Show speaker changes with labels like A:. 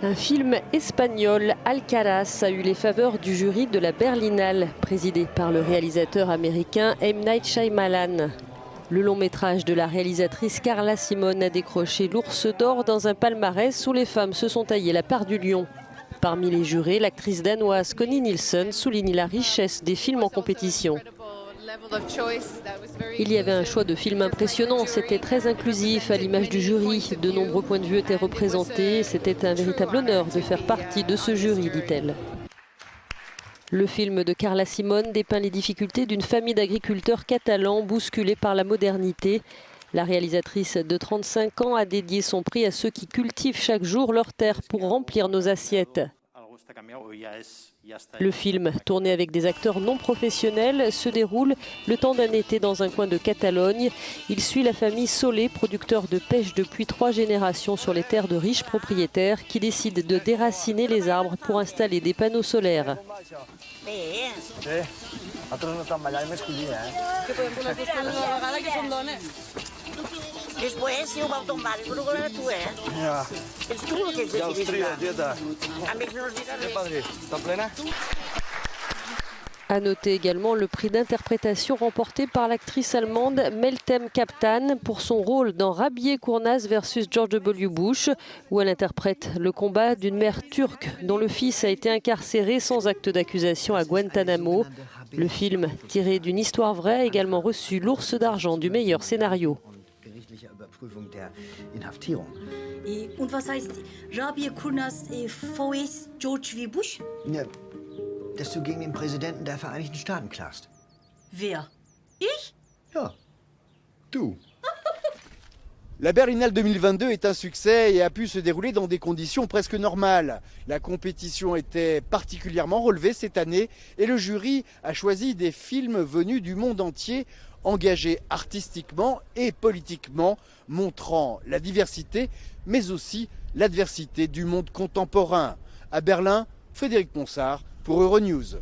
A: Un film espagnol, Alcaraz, a eu les faveurs du jury de la Berlinale, présidé par le réalisateur américain M. Night Shyamalan. Le long métrage de la réalisatrice Carla Simone a décroché l'Ours d'Or dans un palmarès où les femmes se sont taillées la part du lion. Parmi les jurés, l'actrice danoise Connie Nielsen souligne la richesse des films en compétition. Il y avait un choix de films impressionnant, c'était très inclusif à l'image du jury. De nombreux points de vue étaient représentés, c'était un véritable honneur de faire partie de ce jury, dit-elle. Le film de Carla Simone dépeint les difficultés d'une famille d'agriculteurs catalans bousculés par la modernité. La réalisatrice de 35 ans a dédié son prix à ceux qui cultivent chaque jour leurs terres pour remplir nos assiettes. Le film, tourné avec des acteurs non professionnels, se déroule le temps d'un été dans un coin de Catalogne. Il suit la famille Solé, producteur de pêche depuis 3 générations sur les terres de riches propriétaires qui décident de déraciner les arbres pour installer des panneaux solaires. À noter également le prix d'interprétation remporté par l'actrice allemande Meltem Kaptan pour son rôle dans Rabier Kournaz versus George W. Bush, où elle interprète le combat d'une mère turque dont le fils a été incarcéré sans acte d'accusation à Guantanamo. Le film, tiré d'une histoire vraie, a également reçu l'Ours d'argent du meilleur scénario.
B: Und was heißt Rabier Kournaz vs. George W. Bush?
C: Ja, dass du gegen den Präsidenten der Vereinigten Staaten klagst.
B: Wer? Ich?
C: Ja, du.
D: La Berlinale 2022 est un succès et a pu se dérouler dans des conditions presque normales. La compétition était particulièrement relevée cette année et le jury a choisi des films venus du monde entier, engagés artistiquement et politiquement, montrant la diversité mais aussi l'adversité du monde contemporain. À Berlin, Frédéric Ponsard pour Euronews.